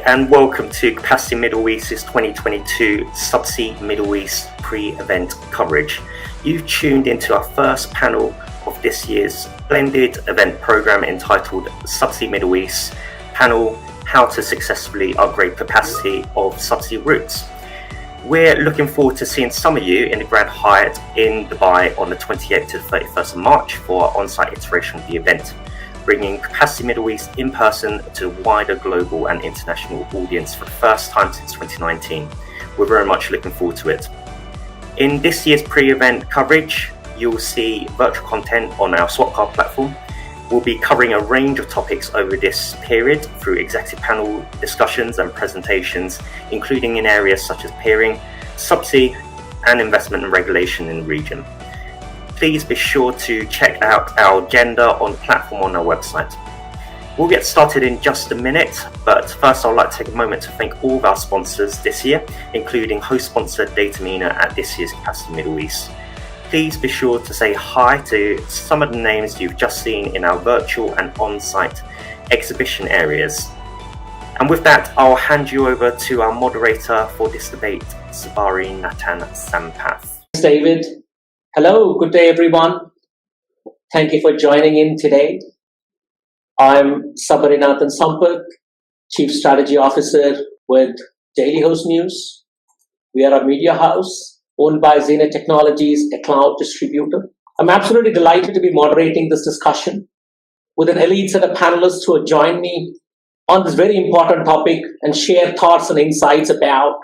and welcome to Capacity Middle East's 2022 Subsea Middle East pre-event coverage. You've tuned into our first panel of this year's blended event program entitled Subsea Middle East Panel, How to Successfully Upgrade Capacity of Subsea Routes. We're looking forward to seeing some of you in the Grand Hyatt in Dubai on the 28th to the 31st of March for our on-site iteration of the event, bringing Capacity Middle East in person to a wider global and international audience for the first time since 2019. We're very much looking forward to it. In this year's pre-event coverage, you'll see virtual content on our Swapcar platform. We'll be covering a range of topics over this period through executive panel discussions and presentations, including in areas such as peering, subsea, and investment and regulation in the region. Please be sure to check out our agenda on the platform on our website. We'll get started in just a minute, but first I'd like to take a moment to thank all of our sponsors this year, including host sponsor Datamina at this year's Capacity Middle East. Please be sure to say hi to some of the names you've just seen in our virtual and on-site exhibition areas. And with that, I'll hand you over to our moderator for this debate, Sabarinathan Sampath. Thanks, David. Hello, good day everyone. Thank you for joining in today. I'm Sabarinathan Sampath, Chief Strategy Officer with Daily Host News. We are a media house owned by ZNet Technologies, a cloud distributor. I'm absolutely delighted to be moderating this discussion with an elite set of panelists who will join me on this very important topic and share thoughts and insights about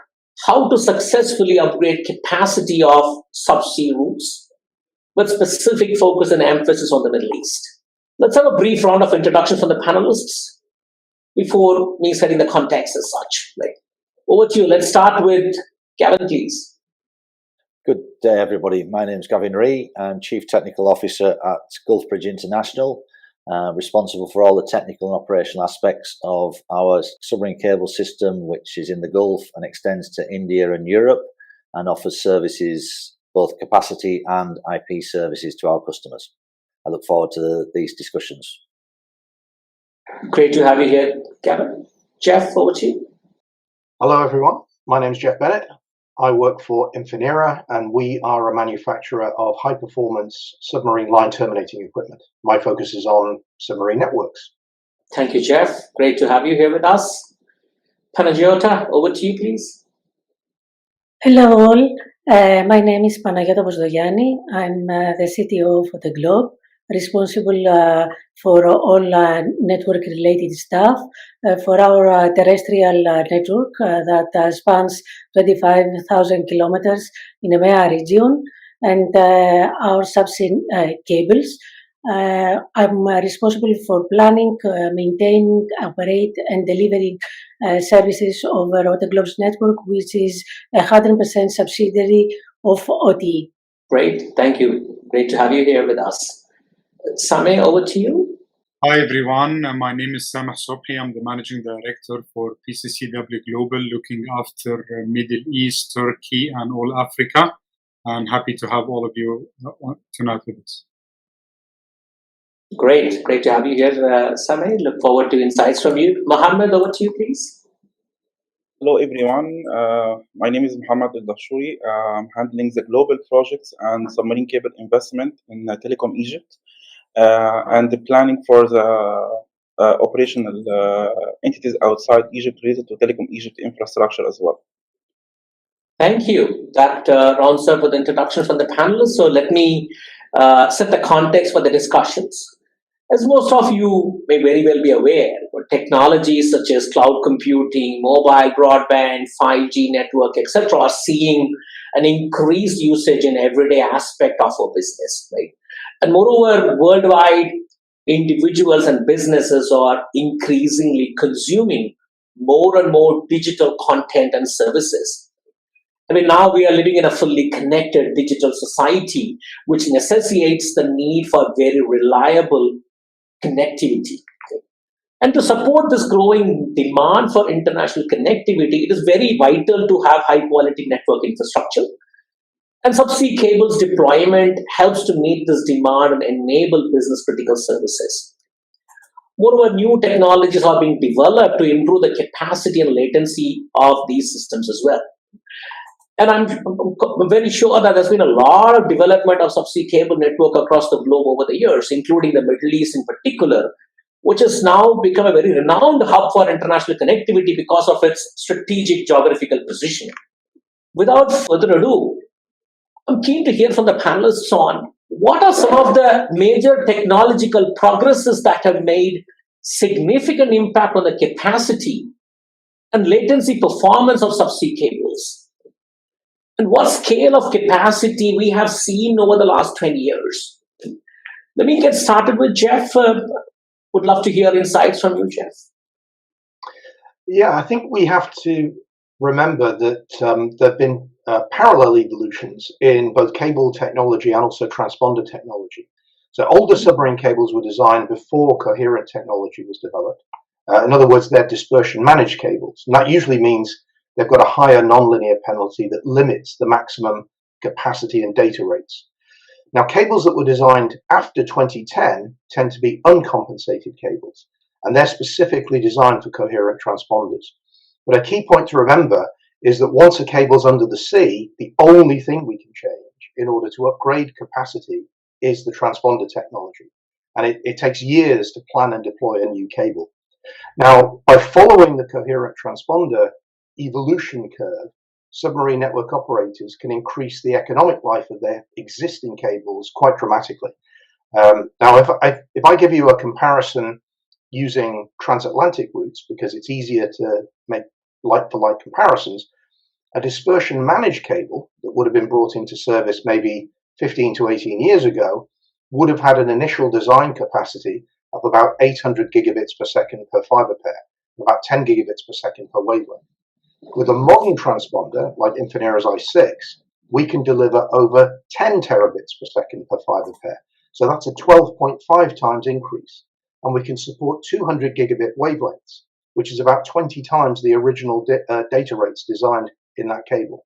how to successfully upgrade capacity of subsea routes with specific focus and emphasis on the Middle East. Let's have a brief round of introductions from the panelists before me setting the context as such. Over to you. Let's start with Gavin, please. Good day, everybody. My name is Gavin Rea. I'm Chief Technical Officer at Gulfbridge International, responsible for all the technical and operational aspects of our submarine cable system, which is in the Gulf and extends to India and Europe and offers services, both capacity and IP services to our customers. I look forward to these discussions. Great to have you here, Gavin. Geoff, over to you. Hello, everyone. My name is Geoff Bennett. I work for Infinera, and we are a manufacturer of high-performance submarine line terminating equipment. My focus is on submarine networks. Thank you, Geoff. Great to have you here with us. Panagiota, over to you, please. Hello, all. My name is Panagiota Bosdogianni. I'm the CTO for OTEGLOBE, responsible for all network-related stuff for our terrestrial network that spans 25,000 kilometers in the EMEA region, and our subsea cables. I'm responsible for planning, maintaining, operate, and delivering services over OTEGLOBE's network, which is 100% subsidiary of OTE. Great, thank you. Great to have you here with us. Sameh, over to you. Hi everyone, my name is Sameh Sobhy. I'm the Managing Director for PCCW Global, looking after Middle East, Turkey, and all Africa. I'm happy to have all of you tonight with us. Great to have you here, Sameh. Look forward to insights from you. Mohamed, over to you, please. Hello everyone, my name is Mohamed Eldahshory. I'm handling the global projects and submarine cable investment in Telecom Egypt and the planning for the operational entities outside Egypt related to Telecom Egypt infrastructure as well. Thank you. That rounds up with the introduction from the panelists. So let me set the context for the discussions. As most of you may very well be aware, technologies such as cloud computing, mobile broadband, 5G network, etc. are seeing an increased usage in everyday aspect of our business, right? And moreover, worldwide, individuals and businesses are increasingly consuming more and more digital content and services. I mean, now we are living in a fully connected digital society, which necessitates the need for very reliable connectivity. And to support this growing demand for international connectivity, it is very vital to have high quality network infrastructure. And subsea cables deployment helps to meet this demand and enable business critical services. Moreover, new technologies are being developed to improve the capacity and latency of these systems as well. And I'm very sure that there's been a lot of development of subsea cable network across the globe over the years, including the Middle East in particular, which has now become a very renowned hub for international connectivity because of its strategic geographical position. Without further ado, I'm keen to hear from the panelists on what are some of the major technological progresses that have made significant impact on the capacity and latency performance of subsea cables, and what scale of capacity we have seen over the last 20 years. Let me get started with Geoff. Would love to hear insights from you, Geoff. Yeah, I think we have to remember that there have been parallel evolutions in both cable technology and also transponder technology. So older submarine cables were designed before coherent technology was developed. In other words, they're dispersion managed cables. And that usually means they've got a higher nonlinear penalty that limits the maximum capacity and data rates. Now, cables that were designed after 2010 tend to be uncompensated cables, and they're specifically designed for coherent transponders. But a key point to remember is that once a cable's under the sea, the only thing we can change in order to upgrade capacity is the transponder technology. And it takes years to plan and deploy a new cable. Now, by following the coherent transponder evolution curve, submarine network operators can increase the economic life of their existing cables quite dramatically. Now, if I give you a comparison using transatlantic routes, because it's easier to make like-for-like comparisons, a dispersion managed cable that would have been brought into service maybe 15 to 18 years ago would have had an initial design capacity of about 800 gigabits per second per fiber pair, about 10 gigabits per second per wavelength. With a modern transponder like Infinera's i6, we can deliver over 10 terabits per second per fiber pair. So that's a 12.5 times increase. And we can support 200 gigabit wavelengths, which is about 20 times the original data rates designed in that cable.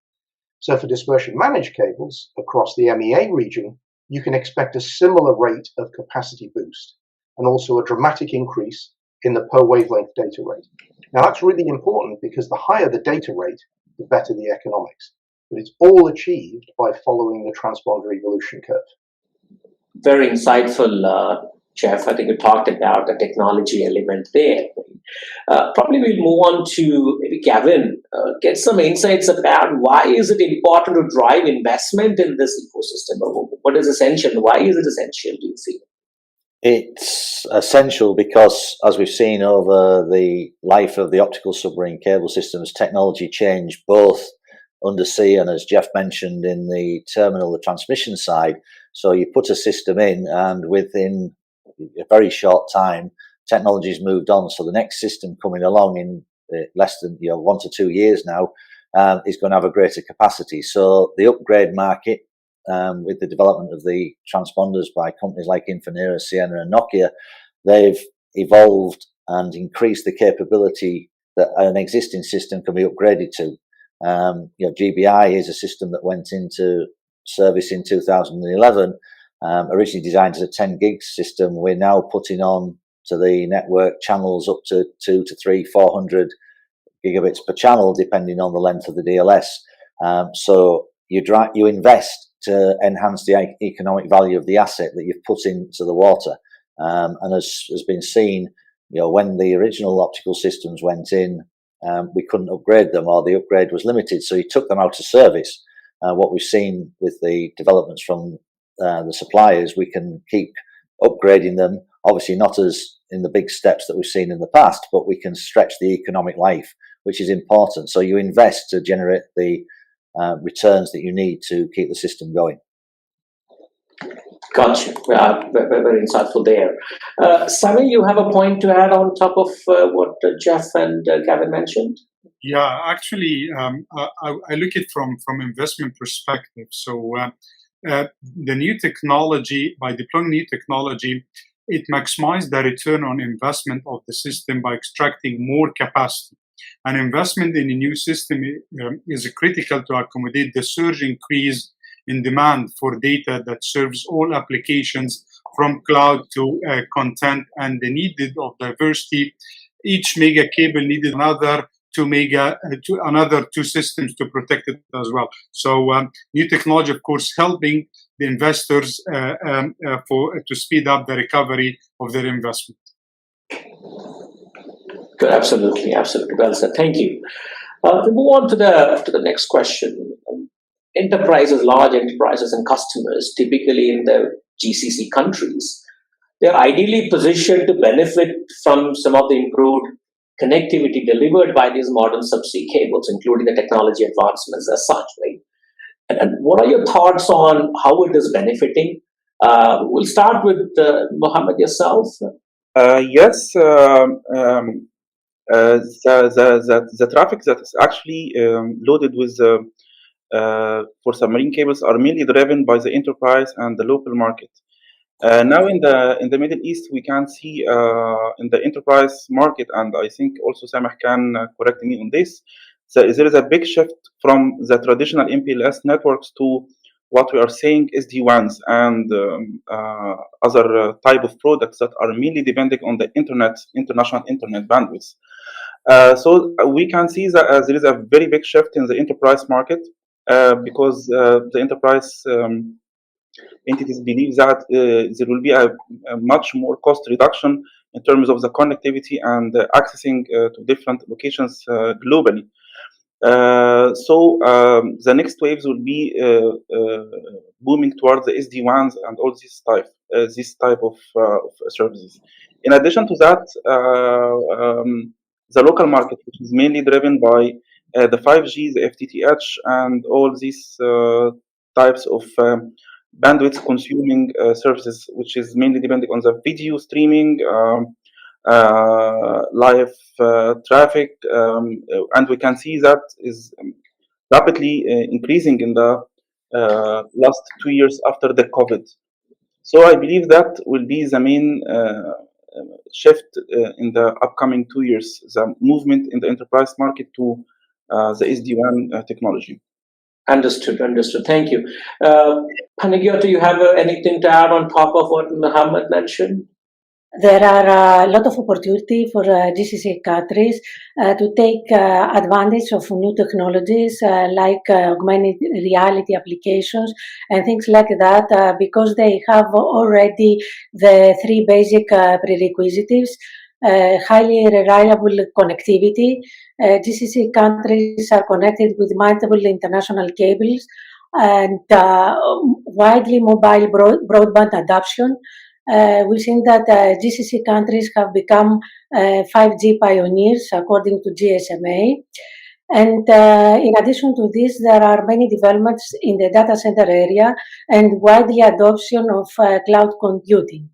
So for dispersion managed cables across the MEA region, you can expect a similar rate of capacity boost and also a dramatic increase in the per wavelength data rate. Now that's really important because the higher the data rate, the better the economics. But it's all achieved by following the transponder evolution curve. Very insightful, Geoff. I think you talked about the technology element there. Probably we'll move on to maybe Gavin, get some insights about why is it important to drive investment in this ecosystem? What is essential? Why is it essential, do you see? It's essential because, as we've seen over the life of the optical submarine cable systems, technology changed both undersea and, as Geoff mentioned, in the terminal, the transmission side. So you put a system in, and within a very short time, technology's moved on. So the next system coming along in less than 1 to 2 years now is going to have a greater capacity. So the upgrade market, with the development of the transponders by companies like Infinera, Ciena and Nokia, they've evolved and increased the capability that an existing system can be upgraded to. GBI is a system that went into service in 2011, originally designed as a 10 gig system. We're now putting on to the network channels up to 2 to 3, 400 gigabits per channel, depending on the length of the DLS. So you invest to enhance the economic value of the asset that you've put into the water. And as has been seen, when the original optical systems went in, we couldn't upgrade them, or the upgrade was limited, so you took them out of service. What we've seen with the developments from the suppliers, we can keep upgrading them, obviously not as in the big steps that we've seen in the past, but we can stretch the economic life, which is important. So you invest to generate the returns that you need to keep the system going. Gotcha. Very insightful there. Sameh, you have a point to add on top of what Geoff and Gavin mentioned? Yeah, actually, I look at it from investment perspective. So the new technology, by deploying new technology, it maximizes the return on investment of the system by extracting more capacity. An investment in a new system is critical to accommodate the surge increase in demand for data that serves all applications from cloud to content, and the needed of diversity. Each mega cable needed another another two systems to protect it as well. So new technology, of course, helping the investors to speed up the recovery of their investment. Good, absolutely. Well said. Thank you. We move on to the next question. Enterprises, large enterprises and customers, typically in the GCC countries, they're ideally positioned to benefit from some of the improved connectivity delivered by these modern subsea cables, including the technology advancements as such, right? And what are your thoughts on how it is benefiting? We'll start with Mohamed, yourself. Yes. The traffic that is actually loaded with for submarine cables are mainly driven by the enterprise and the local market. Now in the Middle East, we can see in the enterprise market, and I think also Sameh can correct me on this. So there is a big shift from the traditional MPLS networks to what we are saying SD-WANs and other type of products that are mainly depending on the international internet bandwidth. So we can see that there is a very big shift in the enterprise market because the enterprise entities believe that there will be a much more cost reduction in terms of the connectivity and accessing to different locations globally. So the next waves will be booming towards the SD-WANs and all this type of services. In addition to that, the local market, which is mainly driven by the 5G, the FTTH, and all these types of bandwidth consuming services, which is mainly depending on the video streaming, live traffic, and we can see that is rapidly increasing in the last 2 years after the COVID. So I believe that will be the main shift in the upcoming 2 years, the movement in the enterprise market to the SD-WAN technology. Understood. Thank you. Panagiota, do you have anything to add on top of what Mohamed mentioned? There are a lot of opportunity for GCC countries to take advantage of new technologies like augmented reality applications and things like that because they have already the three basic prerequisites. Highly reliable connectivity. GCC countries are connected with multiple international cables and widely mobile broadband adoption. We've seen that GCC countries have become 5G pioneers according to GSMA. And in addition to this, there are many developments in the data center area and widely adoption of cloud computing.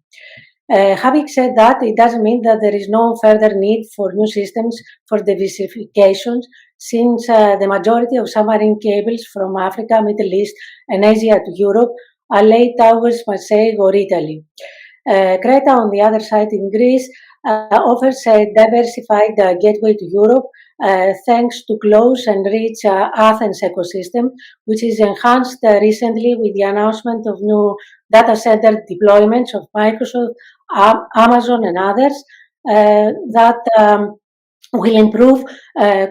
Having said that, it doesn't mean that there is no further need for new systems for diversification, since the majority of submarine cables from Africa, Middle East, and Asia to Europe are laid towards Marseille or Italy. Creta, on the other side, in Greece, offers a diversified gateway to Europe thanks to close and rich Athens ecosystem, which is enhanced recently with the announcement of new data center deployments of Microsoft, Amazon, and others that will improve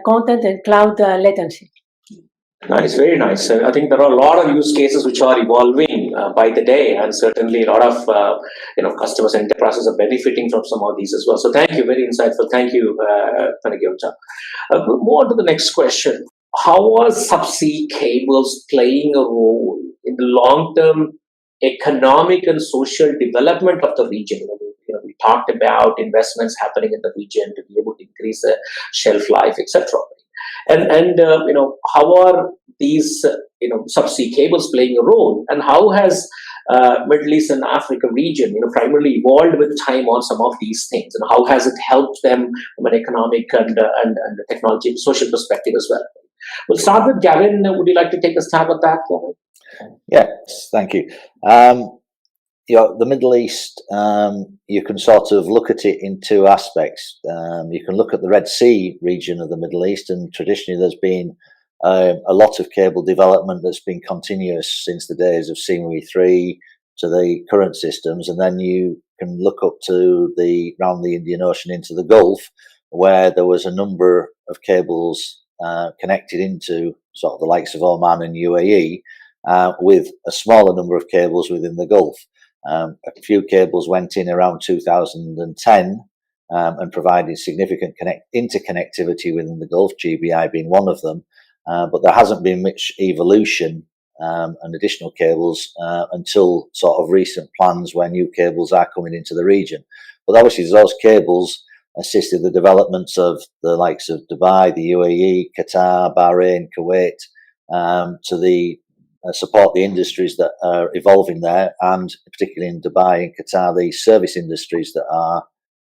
content and cloud latency. Nice, very nice. I think there are a lot of use cases which are evolving by the day, and certainly a lot of customers and enterprises are benefiting from some of these as well. So thank you, very insightful. Thank you, Panagiota. We'll move on to the next question. How are subsea cables playing a role in the long-term economic and social development of the region? We talked about investments happening in the region to be able to increase the shelf life, etc. And how are these subsea cables playing a role, and how has Middle East and Africa region primarily evolved with time on some of these things, and how has it helped them from an economic and technology social perspective as well? We'll start with Gavin. Would you like to take a stab at that, Gavin? Yes, thank you. The Middle East, you can sort of look at it in two aspects. You can look at the Red Sea region of the Middle East, and traditionally there's been a lot of cable development that's been continuous since the days of Sameh 3 to the current systems, and then you can look up to around the Indian Ocean into the Gulf, where there was a number of cables connected into sort of the likes of Oman and UAE, with a smaller number of cables within the Gulf. A few cables went in around 2010 and provided significant interconnectivity within the Gulf, GBI being one of them, but there hasn't been much evolution and additional cables until sort of recent plans where new cables are coming into the region. But obviously those cables assisted the developments of the likes of Dubai, the UAE, Qatar, Bahrain, Kuwait, to support the industries that are evolving there, and particularly in Dubai and Qatar, the service industries that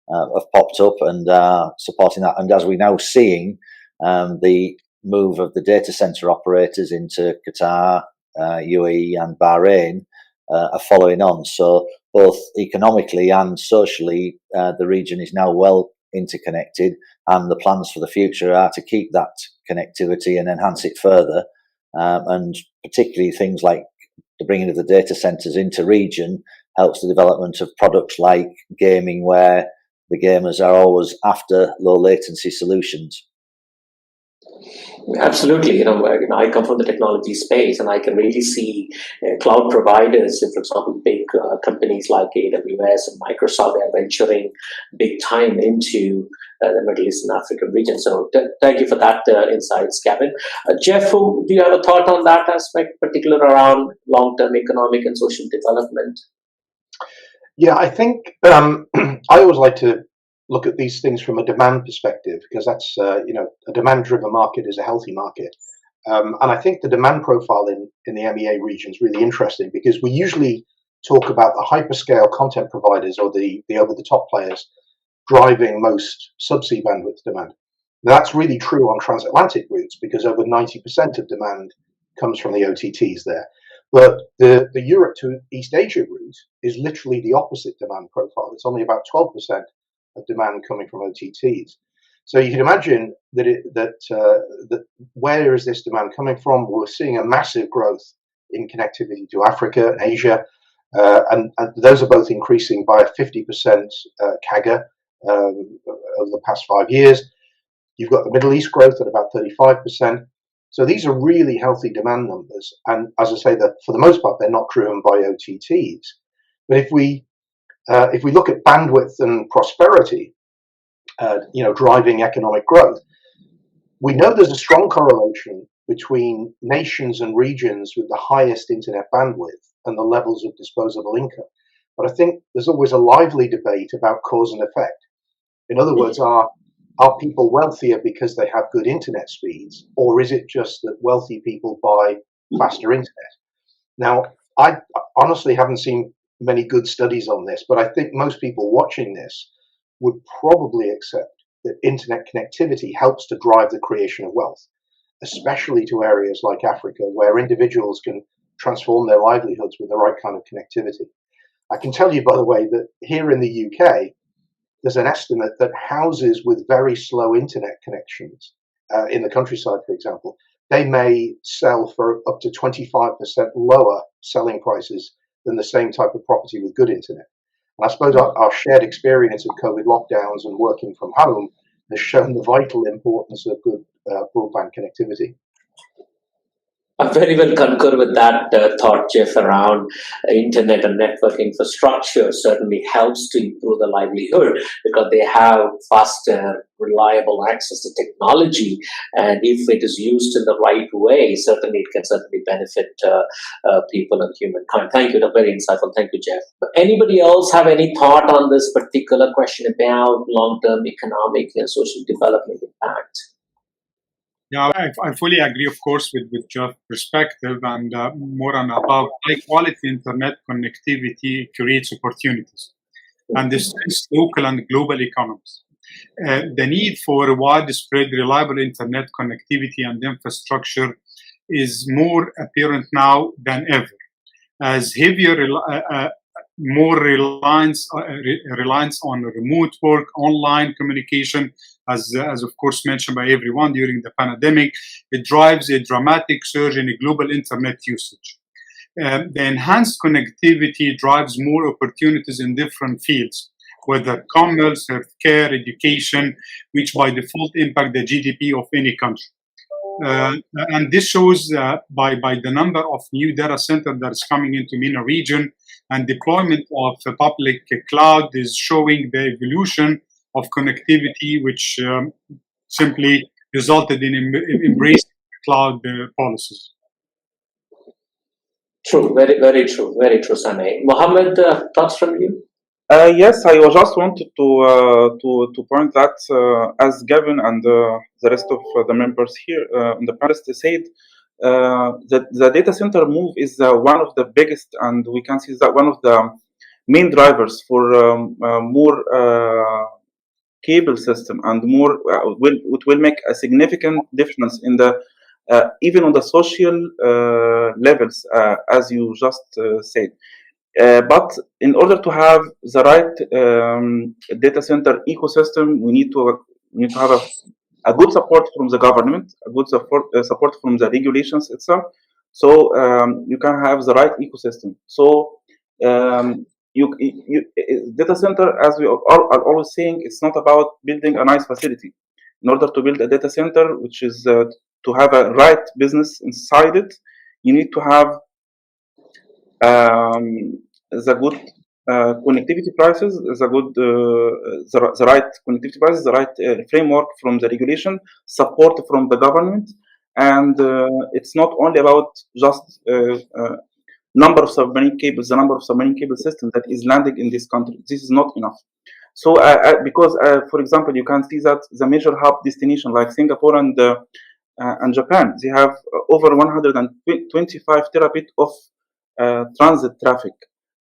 have popped up and are supporting that. And as we're now seeing the move of the data center operators into Qatar, UAE and Bahrain are following on. So both economically and socially, the region is now well interconnected, and the plans for the future are to keep that connectivity and enhance it further. And particularly things like the bringing of the data centers into region helps the development of products like gaming, where the gamers are always after low latency solutions. Absolutely. I come from the technology space, and I can really see cloud providers, for example, big companies like AWS and Microsoft, they are venturing big time into the Middle East and African region. So thank you for that insights, Gavin. Jeff, do you have a thought on that aspect, particular around long-term economic and social development? Yeah, I think I always like to look at these things from a demand perspective, because that's a demand-driven market is a healthy market, and I think the demand profile in the MEA region is really interesting, because we usually talk about the hyperscale content providers or the over-the-top players driving most subsea bandwidth demand. Now, that's really true on transatlantic routes, because over 90% of demand comes from the OTTs there. But the Europe to East Asia route is literally the opposite demand profile. It's only about 12% of demand coming from OTTs. So you can imagine that where is this demand coming from? We're seeing a massive growth in connectivity to Africa and Asia, and those are both increasing by a 50% CAGR over the past 5 years. You've got the Middle East growth at about 35%. So these are really healthy demand numbers, and as I say, that for the most part they're not driven by OTTs. But if we look at bandwidth and prosperity, driving economic growth, we know there's a strong correlation between nations and regions with the highest internet bandwidth and the levels of disposable income. But I think there's always a lively debate about cause and effect. In other words, are people wealthier because they have good internet speeds, or is it just that wealthy people buy faster internet? Now, I honestly haven't seen many good studies on this, but I think most people watching this would probably accept that internet connectivity helps to drive the creation of wealth, especially to areas like Africa, where individuals can transform their livelihoods with the right kind of connectivity. I can tell you, by the way, that here in the UK, there's an estimate that houses with very slow internet connections in the countryside, for example, they may sell for up to 25% lower selling prices than the same type of property with good internet. And I suppose our shared experience of COVID lockdowns and working from home has shown the vital importance of good broadband connectivity. I very well concur with that thought, Jeff, around internet and network infrastructure certainly helps to improve the livelihood, because they have faster, reliable access to technology. And if it is used in the right way, certainly it can certainly benefit people and humankind. Thank you. That's very insightful. Thank you, Jeff. But anybody else have any thought on this particular question about long-term economic and social development impact? Yeah, I fully agree, of course, with Geoff's perspective, and more and above, high-quality internet connectivity creates opportunities, and this is local and global economies. The need for widespread, reliable internet connectivity and infrastructure is more apparent now than ever, as more reliance on remote work, online communication, as of course mentioned by everyone during the pandemic, it drives a dramatic surge in global internet usage. the enhanced connectivity drives more opportunities in different fields, whether commerce, healthcare, education, which by default impact the GDP of any country. And this shows by the number of new data centers that is coming into MENA region, and deployment of the public cloud is showing the evolution of connectivity, which simply resulted in embracing cloud policies. True, very true, Sameh. Mohamed, thoughts from you? Yes, I just wanted to point that as Gavin and the rest of the members here in the panelists said, the data center move is one of the biggest, and we can see that one of the main drivers for more cable system and more it will make a significant difference in the even on the social levels, as you just said. But in order to have the right data center ecosystem, we need to have a good support from the government, a good support from the regulations itself, so you can have the right ecosystem. So data center, as we are always saying, it's not about building a nice facility. In order to build a data center, which is to have a right business inside it, you need to have the good connectivity prices, the right connectivity prices, the right framework from the regulation, support from the government, and it's not only about just number of submarine cables, the number of submarine cable systems that is landing in this country. This is not enough. So because, for example, you can see that the major hub destination like Singapore and Japan, they have over 125 terabit of transit traffic.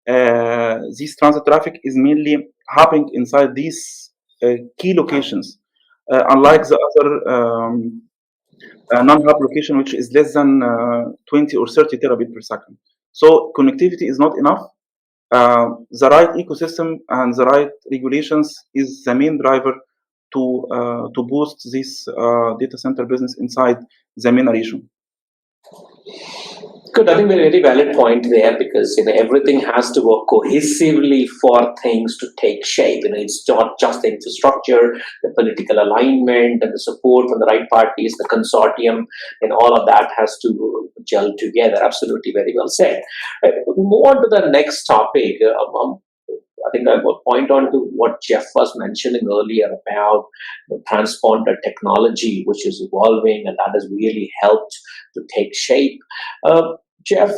This transit traffic is mainly happening inside these key locations, unlike the other non-hub location, which is less than 20 or 30 terabit per second. So connectivity is not enough. The right ecosystem and the right regulations is the main driver to boost this data center business inside the MENA region. Good. I think a very valid point there, because everything has to work cohesively for things to take shape. It's not just the infrastructure, the political alignment, and the support from the right parties, the consortium, and all of that has to gel together. Absolutely, very well said. Move on to the next topic. I think I will point on to what Geoff was mentioning earlier about transponder technology, which is evolving, and that has really helped to take shape. Geoff,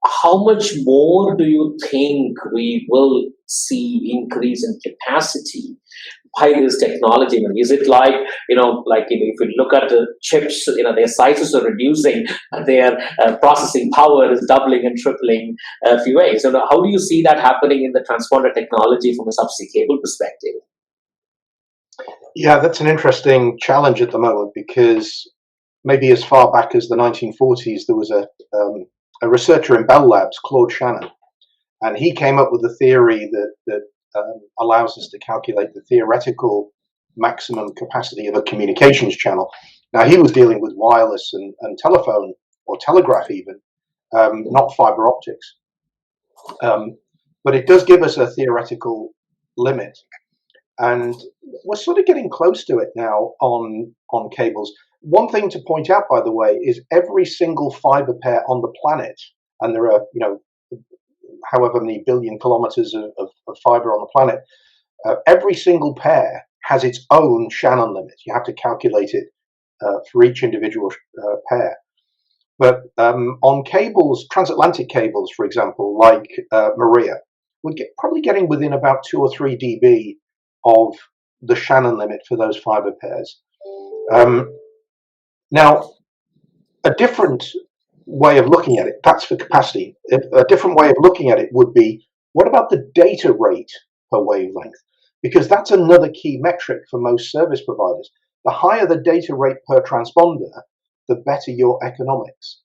how much more do you think we will see increase in capacity by this technology? Is it like, if you look at the chips, their sizes are reducing, their processing power is doubling and tripling a few ways. So how do you see that happening in the transponder technology from a subsea cable perspective? Yeah, that's an interesting challenge at the moment, because maybe as far back as the 1940s, there was a researcher in Bell Labs, Claude Shannon, and he came up with a theory that allows us to calculate the theoretical maximum capacity of a communications channel. Now, he was dealing with wireless and telephone, or telegraph even, not fiber optics. But it does give us a theoretical limit. And we're sort of getting close to it now on cables. One thing to point out, by the way, is every single fiber pair on the planet, and there are, however many billion kilometers of fiber on the planet, every single pair has its own Shannon limit. You have to calculate it for each individual pair. But on cables, transatlantic cables, for example, like Maria, we're probably getting within about 2 or 3 dB of the Shannon limit for those fiber pairs. Now, a different way of looking at it, that's for capacity. A different way of looking at it would be, what about the data rate per wavelength? Because that's another key metric for most service providers. The higher the data rate per transponder, the better your economics.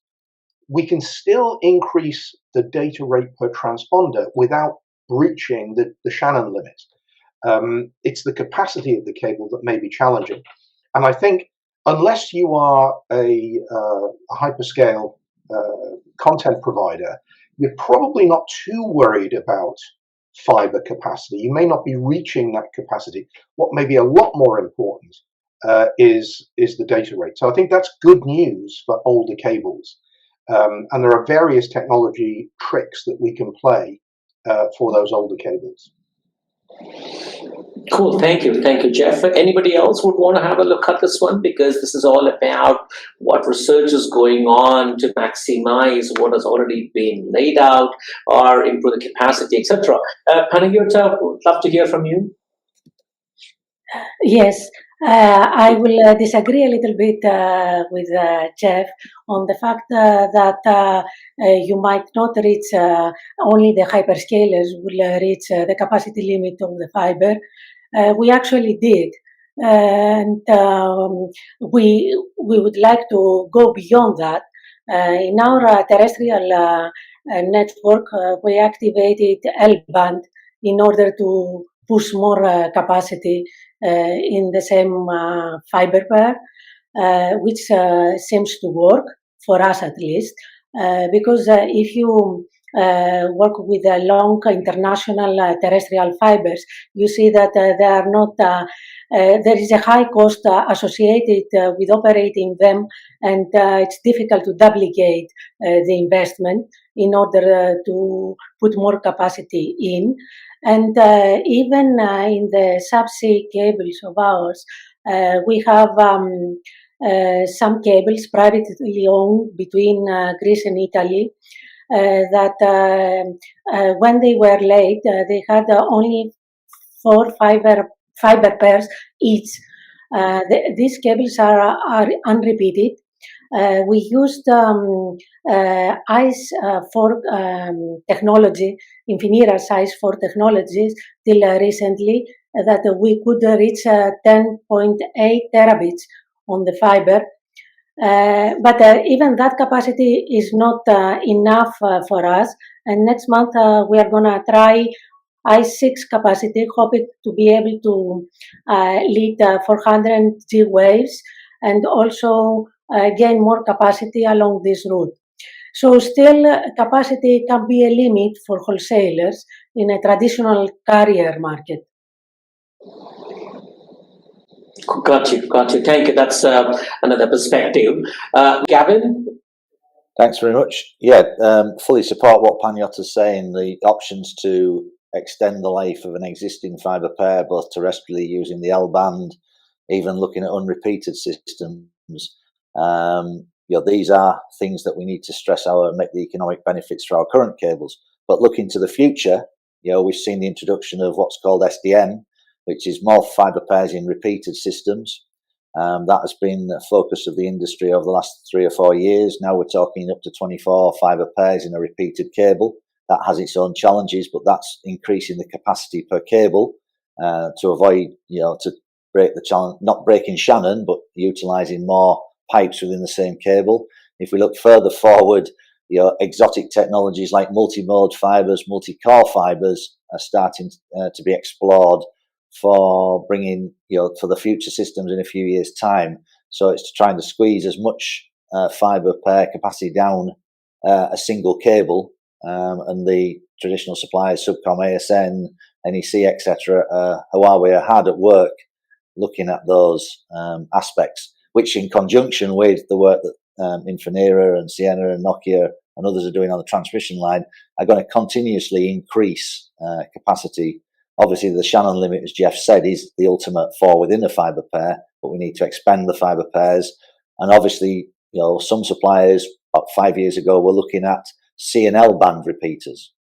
We can still increase the data rate per transponder without breaching the Shannon limit. It's the capacity of the cable that may be challenging. And I think unless you are a hyperscale content provider, you're probably not too worried about fiber capacity. You may not be reaching that capacity. What may be a lot more important is the data rate. So I think that's good news for older cables. And there are various technology tricks that we can play for those older cables. Cool, thank you, Geoff. Anybody else would want to have a look at this one, because this is all about what research is going on to maximize what has already been laid out or improve the capacity, etc. Panagiota, would love to hear from you. Yes, I will disagree a little bit with Geoff on the fact that you might not reach, only the hyperscalers will reach the capacity limit of the fiber. We actually did. And we would like to go beyond that. In our terrestrial network, we activated L-band in order to push more capacity in the same fiber pair, which seems to work for us at least, because if you work with long international terrestrial fibers, you see that they are not. There is a high cost associated with operating them, and it's difficult to duplicate the investment in order to put more capacity in. And even in the subsea cables of ours, we have some cables privately owned between Greece and Italy that when they were laid, they had only 4 fiber pairs each. These cables are unrepeated. We used ICE4 technology, Infinera ICE4 technologies, till recently, that we could reach 10.8 terabits on the fiber. But even that capacity is not enough for us. And next month we are going to try I6 capacity, hoping to be able to lead 400 G waves and also gain more capacity along this route. So still capacity can be a limit for wholesalers in a traditional carrier market. Got you. Thank you. That's another perspective. Gavin? Thanks very much. Yeah, fully support what Panagiota's saying. The options to extend the life of an existing fibre pair, both terrestrially using the L-band, even looking at unrepeated systems. These are things that we need to stress out and make the economic benefits for our current cables. But looking to the future, we've seen the introduction of what's called SDN, which is more fibre pairs in repeated systems. That has been the focus of the industry over the last 3 or 4 years. Now we're talking up to 24 fibre pairs in a repeated cable. That has its own challenges, but that's increasing the capacity per cable to avoid, to break the challenge, not breaking Shannon, but utilising more pipes within the same cable. If we look further forward, exotic technologies like multi-mode fibres, multi-core fibres are starting to be explored for bringing, for the future systems in a few years' time. So it's trying to squeeze as much fibre pair capacity down a single cable, and the traditional suppliers, Subcom, ASN, NEC, etc., Huawei are hard at work looking at those aspects, which in conjunction with the work that Infinera and Sienna and Nokia and others are doing on the transmission line are going to continuously increase capacity. Obviously, the Shannon limit, as Geoff said, is the ultimate for within a fibre pair, but we need to expand the fibre pairs. And obviously, some suppliers about 5 years ago were looking at C and L band repeaters,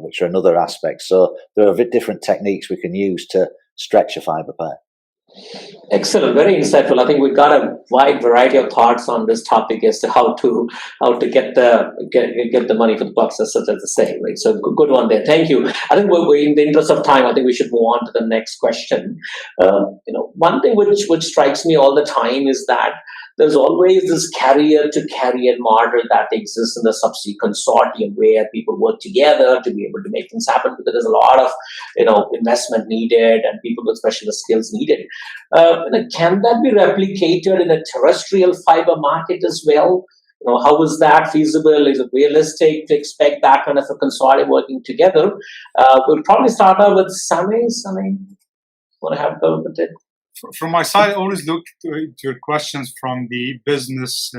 which are another aspect. So there are different techniques we can use to stretch a fibre pair. Excellent, very insightful. I think we've got a wide variety of thoughts on this topic as to how to get the money for the buck, as the saying, right? So good one there. Thank you. I think we're in the interest of time, I think we should move on to the next question. One thing which strikes me all the time is that there's always this carrier-to-carrier model that exists in the subsea consortium where people work together to be able to make things happen, because there's a lot of investment needed and people with specialist skills needed. Can that be replicated in a terrestrial fiber market as well? How is that feasible? Is it realistic to expect that kind of a consortium working together? We'll probably start out with Sameh. Sameh, want to have a go with it? From my side, I always look to your questions from the business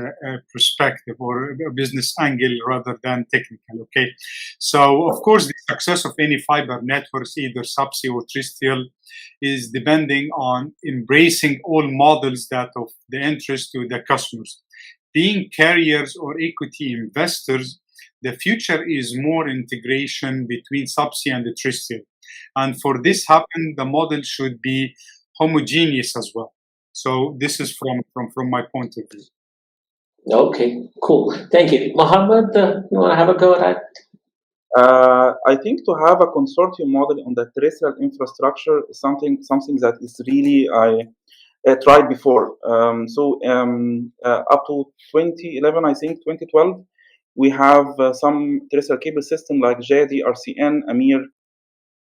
perspective or a business angle rather than technical. Okay, so of course the success of any fiber networks, either subsea or terrestrial, is depending on embracing all models that of the interest to the customers. Being carriers or equity investors, the future is more integration between subsea and the terrestrial, and for this happen, the model should be homogeneous as well. So this is from my point of view. Okay, cool. Thank you. Mohamed, you want to have a go at that? I think to have a consortium model on the terrestrial infrastructure is something that is really I tried before. Up to 2011, I think 2012, we have some terrestrial cable system like JD, RCN, Amir,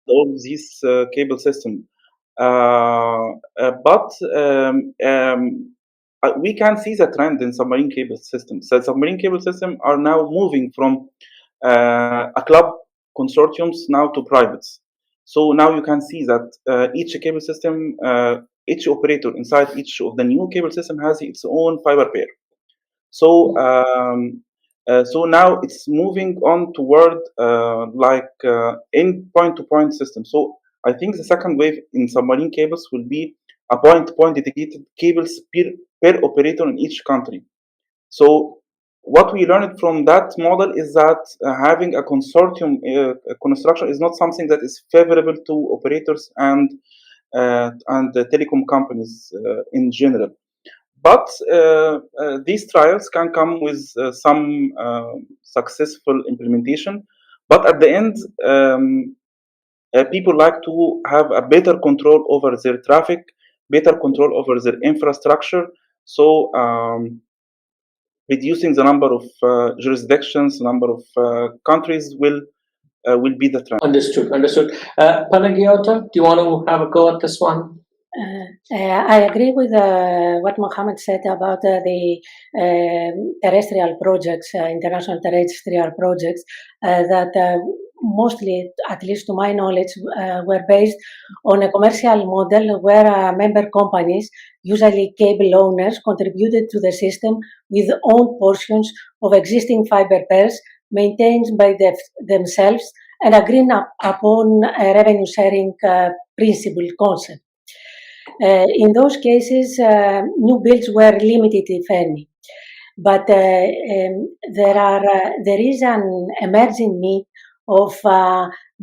all these cable system. But we can see the trend in submarine cable systems. So submarine cable systems are now moving from a club consortiums now to privates. So now you can see that each cable system, each operator inside each of the new cable system has its own fiber pair. So so now it's moving on toward in point-to-point system. So I think the second wave in submarine cables will be a point-to-point dedicated cables per operator in each country. So what we learned from that model is that having a consortium construction is not something that is favorable to operators and the telecom companies in general. But these trials can come with some successful implementation. But at the end, people like to have a better control over their traffic, better control over their infrastructure. So reducing the number of jurisdictions, number of countries will be the trend. Understood. Panagiota, do you want to have a go at this one? I agree with what Mohamed said about the terrestrial projects, international terrestrial projects, that mostly, at least to my knowledge, were based on a commercial model where member companies, usually cable owners, contributed to the system with own portions of existing fiber pairs maintained by themselves and agreed upon a revenue sharing principle concept. In those cases, new builds were limited, if any. But there is an emerging need of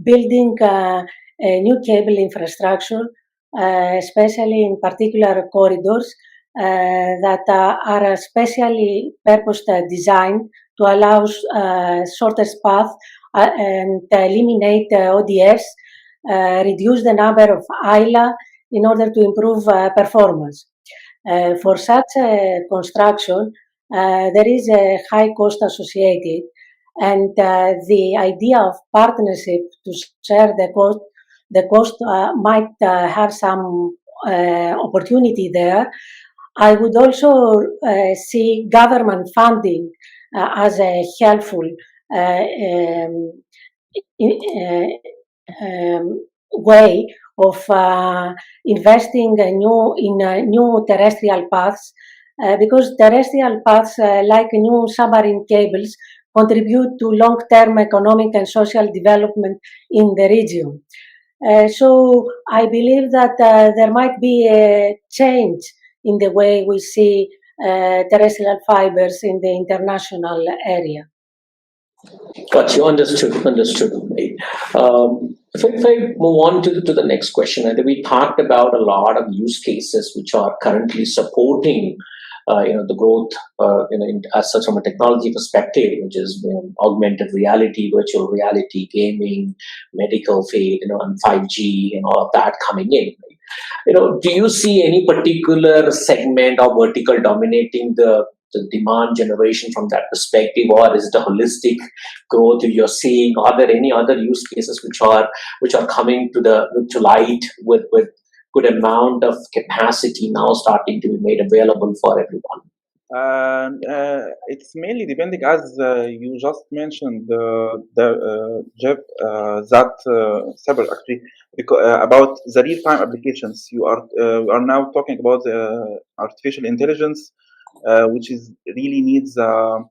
building a new cable infrastructure, especially in particular corridors that are specially purposed designed to allow shortest path and eliminate ODS, reduce the number of ILA, in order to improve performance. For such construction, there is a high cost associated, and the idea of partnership to share the cost might have some opportunity there. I would also see government funding as a helpful way of investing in new terrestrial paths, because terrestrial paths, like new submarine cables, contribute to long-term economic and social development in the region. So I believe that there might be a change in the way we see terrestrial fibers in the international area. Got you. Understood. If I move on to the next question, and we talked about a lot of use cases which are currently supporting the growth as such from a technology perspective, which is augmented reality, virtual reality, gaming, medical field, and 5G and all of that coming in. Do you see any particular segment or vertical dominating the demand generation from that perspective, or is it a holistic growth you're seeing? Are there any other use cases which are coming to light with good amount of capacity now starting to be made available for everyone? It's mainly depending, as you just mentioned, Geoff, Saber actually, about the real-time applications. We are now talking about artificial intelligence, which is really needs the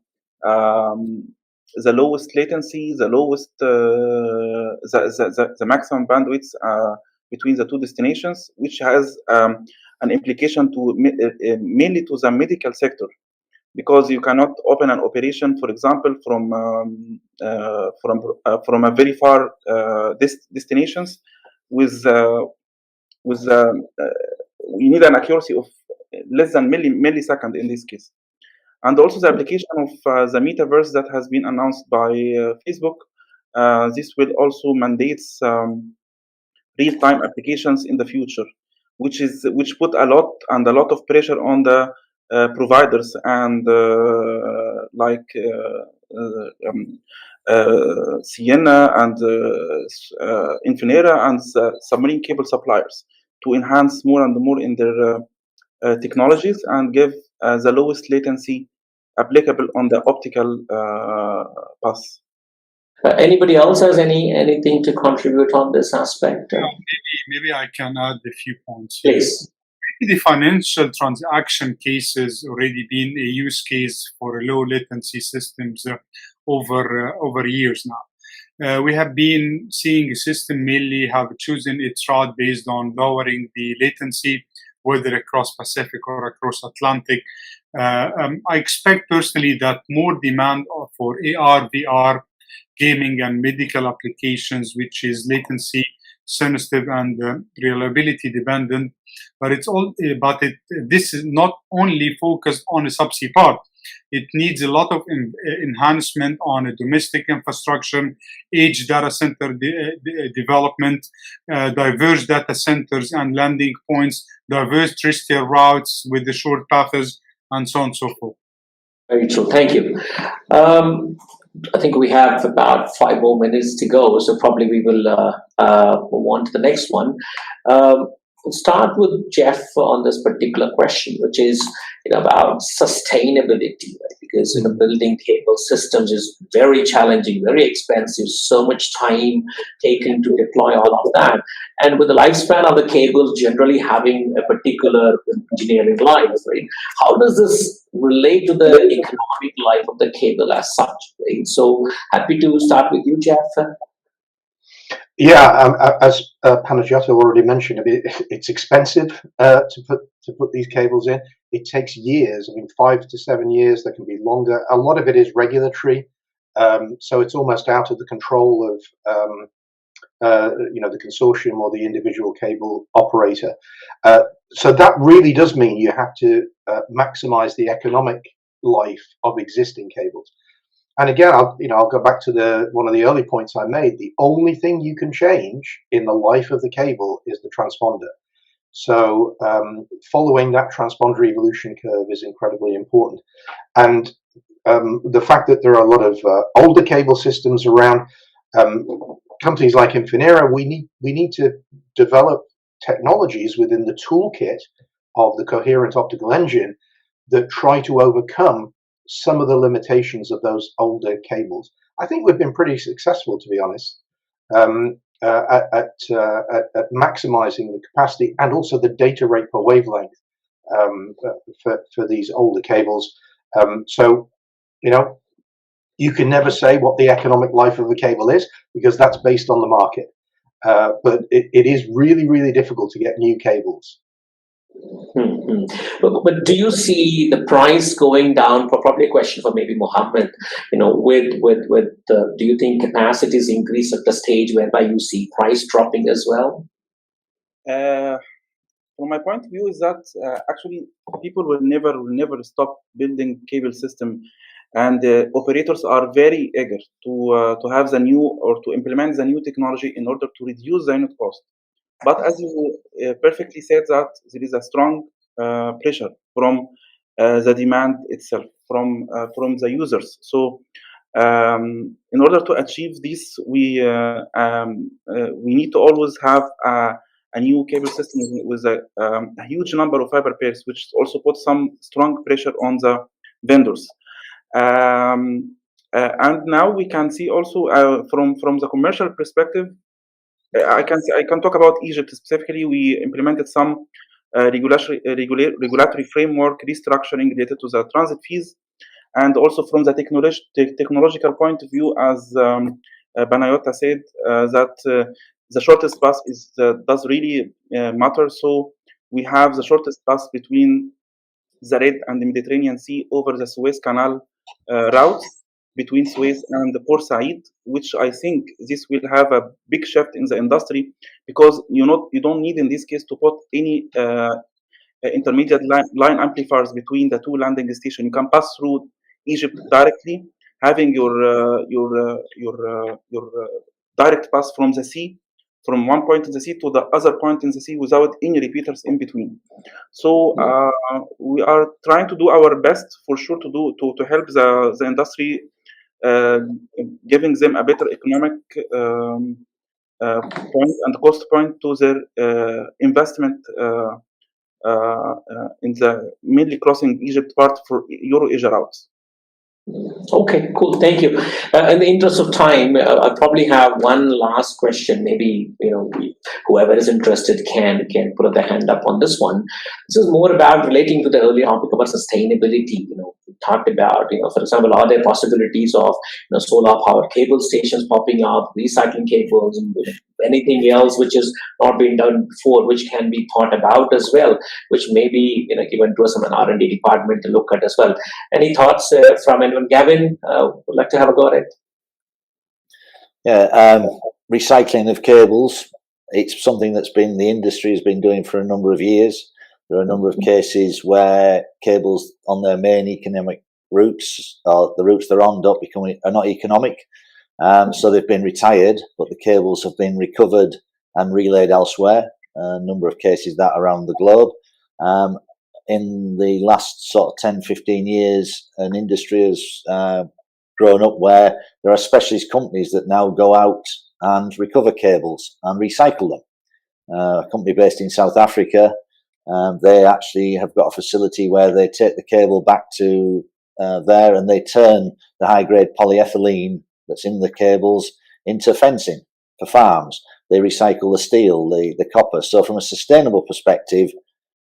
lowest latency, the lowest, the maximum bandwidth between the two destinations, which has an implication to mainly to the medical sector, because you cannot open an operation, for example, from a very far destinations with we need an accuracy of less than millisecond in this case. And also the application of the metaverse that has been announced by Facebook. This will also mandate real-time applications in the future, which put a lot of pressure on the providers and like Sienna and Infinera and submarine cable suppliers to enhance more and more in their technologies and give the lowest latency applicable on the optical path. Anybody else has anything to contribute on this aspect? Maybe I can add a few points. Please. The financial transaction case has already been a use case for low latency systems over years now. We have been seeing a system mainly have chosen its route based on lowering the latency, whether across Pacific or across Atlantic. I expect personally that more demand for AR, VR, gaming and medical applications, which is latency sensitive and reliability dependent, but this is not only focused on the subsea part. It needs a lot of enhancement on a domestic infrastructure, edge data center development, diverse data centers and landing points, diverse terrestrial routes with the short paths, and so on and so forth. Very true. Thank you. I think we have about 5 more minutes to go, so probably we will move on to the next one. We'll start with Geoff on this particular question, which is about sustainability, right? Because building cable systems is very challenging, very expensive, so much time taken to deploy all of that. And with the lifespan of the cable generally having a particular engineering life, right? How does this relate to the economic life of the cable as such, right? So happy to start with you, Geoff. Yeah, as Panagiota already mentioned, it's expensive to put these cables in. It takes years. I mean, 5 to 7 years. That can be longer. A lot of it is regulatory, so it's almost out of the control of the consortium or the individual cable operator. So that really does mean you have to maximize the economic life of existing cables. And again, I'll go back to one of the early points I made. The only thing you can change in the life of the cable is the transponder. So following that transponder evolution curve is incredibly important. And the fact that there are a lot of older cable systems around, companies like Infinera, we need to develop technologies within the toolkit of the coherent optical engine that try to overcome some of the limitations of those older cables. I think we've been pretty successful, to be honest, at maximizing the capacity and also the data rate per wavelength for these older cables. So, you can never say what the economic life of a cable is because that's based on the market. But it is really, really difficult to get new cables. But do you see the price going down? Probably a question for maybe Mohamed. Do you think capacities increase at the stage whereby you see price dropping as well? From my point of view, is that actually people will never stop building cable system, and operators are very eager to have the new or to implement the new technology in order to reduce the unit cost. But as you perfectly said, that there is a strong pressure from the demand itself, from the users. So in order to achieve this, we need to always have a new cable system with a huge number of fiber pairs, which also put some strong pressure on the vendors. And now we can see also from the commercial perspective, I can talk about Egypt specifically. We implemented some regulatory framework restructuring related to the transit fees, and also from the technological point of view, as Panagiota said, that the shortest path does really matter. So we have the shortest path between the Red and the Mediterranean Sea over the Suez Canal routes between Suez and the Port Said, which I think this will have a big shift in the industry, because you don't need in this case to put any intermediate line amplifiers between the two landing stations. You can pass through Egypt directly, having your direct pass from the sea, from one point in the sea to the other point in the sea, without any repeaters in between. So we are trying to do our best for sure to help the industry, giving them a better economic point and cost point to their investment in the mainly crossing Egypt part for Euro-Asia routes. Okay, cool. Thank you. In the interest of time, I probably have one last question. Maybe whoever is interested can put their hand up on this one. This is more about relating to the earlier topic about sustainability. We talked about, for example, are there possibilities of solar powered cable stations popping up, recycling cables, and anything else which has not been done before, which can be thought about as well, which may be given to us from an R&D department to look at as well. Any thoughts from anyone? Gavin, would like to have a go at it? Yeah, recycling of cables, it's something that's been the industry has been doing for a number of years. There are a number of cases where cables on their main economic routes, or the routes they're on, are not economic. So they've been retired, but the cables have been recovered and relayed elsewhere. A number of cases that around the globe. In the last sort of 10, 15 years, an industry has grown up where there are specialist companies that now go out and recover cables and recycle them. A company based in South Africa, they actually have got a facility where they take the cable back to there, and they turn the high-grade polyethylene that's in the cables into fencing for farms. They recycle the steel, the copper. So from a sustainable perspective,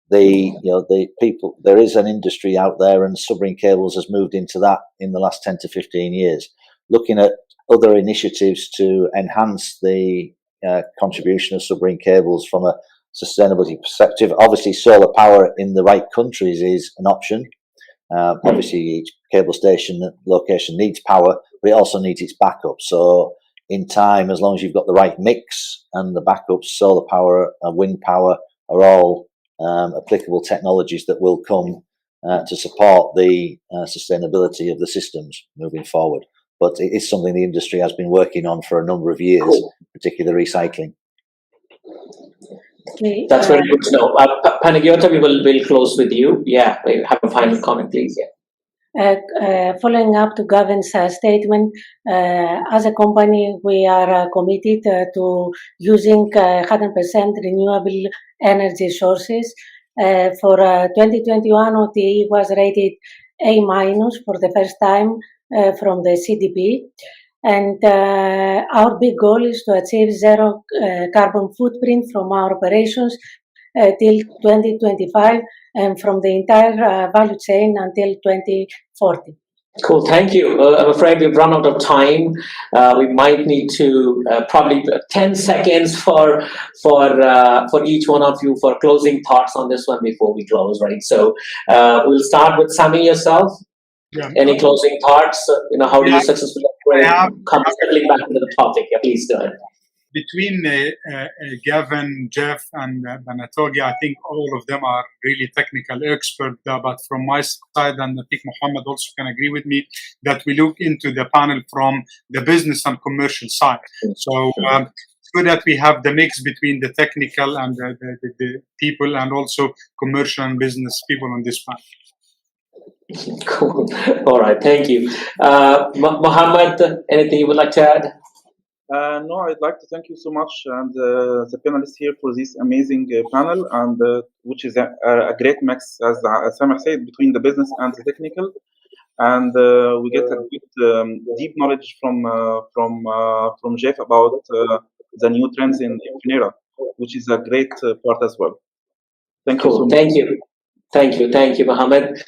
the people, there is an industry out there, and submarine cables has moved into that in the last 10 to 15 years. Looking at other initiatives to enhance the contribution of submarine cables from a sustainability perspective. Obviously, solar power in the right countries is an option. Obviously, each cable station location needs power, but it also needs its backup. So in time, as long as you've got the right mix and the backups, solar power and wind power are all applicable technologies that will come to support the sustainability of the systems moving forward. But it is something the industry has been working on for a number of years, particularly recycling. Okay, that's very good to know. Panagiota, we'll close with you. Yeah, have a final comment, please. Yeah. Following up to Gavin's statement, as a company, we are committed to using 100% renewable energy sources. For 2021, OTE was rated A- for the first time from the CDP. And our big goal is to achieve zero carbon footprint from our operations till 2025 and from the entire value chain until 2040. Cool, thank you. I'm afraid we've run out of time. We might need to probably 10 seconds for each one of you for closing thoughts on this one before we close, right? So we'll start with Sameh, yourself. Yeah. Any closing thoughts? How do you successfully come settling back into the topic? Yeah, please go ahead. Between Gavin, Geoff, and Panagiota, I think all of them are really technical experts. But from my side, and I think Mohamed also can agree with me, that we look into the panel from the business and commercial side. So it's good that we have the mix between the technical and the people, and also commercial and business people on this panel. Cool. All right. Thank you. Mohamed, anything you would like to add? No, I'd like to thank you so much and the panelists here for this amazing panel, and which is a great mix, as Sameh said, between the business and the technical. And we get a good, deep knowledge from Geoff about the new trends in Infinera, which is a great part as well. Thank you so much. Thank you, Mohamed.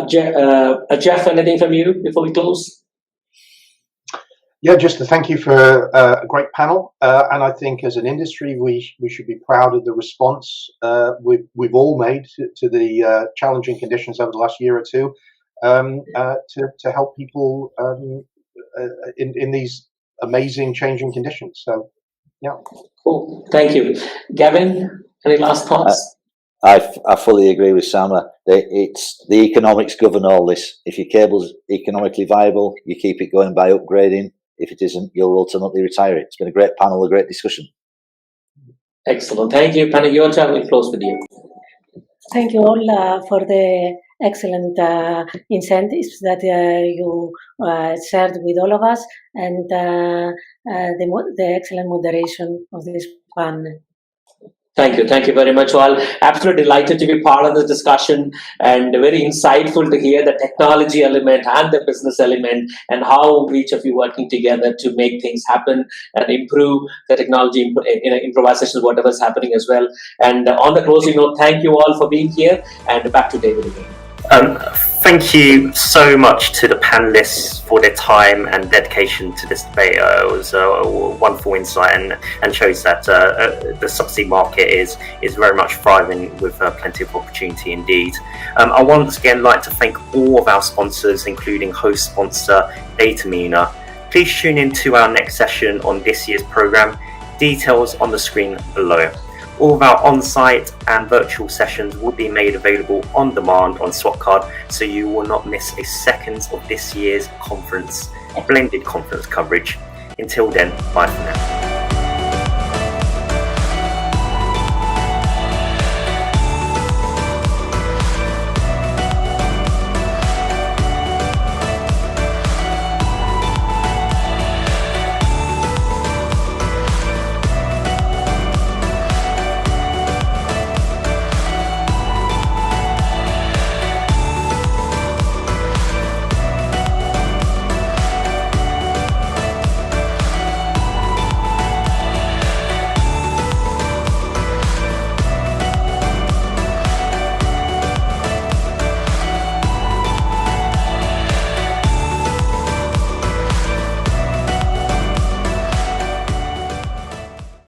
Geoff, anything from you before we close? Yeah, just to thank you for a great panel, and I think as an industry we should be proud of the response we've all made to the challenging conditions over the last year or two, to help people in these amazing changing conditions. So, yeah. Cool. Thank you, Gavin. Any last thoughts? I fully agree with Sameh. It's the economics govern all this. If your cable's economically viable, you keep it going by upgrading. If it isn't, you'll ultimately retire it. It's been a great panel, a great discussion. Excellent. Thank you, Panagiota. We'll close with you. Thank you all for the excellent incentives that you shared with all of us, and the excellent moderation of this panel. Thank you very much all. Absolutely delighted to be part of this discussion, and very insightful to hear the technology element and the business element, and how each of you working together to make things happen and improve the technology improvisation, whatever's happening as well. And on the closing note, thank you all for being here, and back to David again. Thank you so much to the panelists for their time and dedication to this debate. It was a wonderful insight and shows that the subsea market is very much thriving with plenty of opportunity indeed. I once again like to thank all of our sponsors, including host sponsor Datamina. Please tune in to our next session on this year's programme. Details on the screen below. All of our on-site and virtual sessions will be made available on demand on Swapcard, so you will not miss a second of this year's blended conference coverage. Until then, bye for now.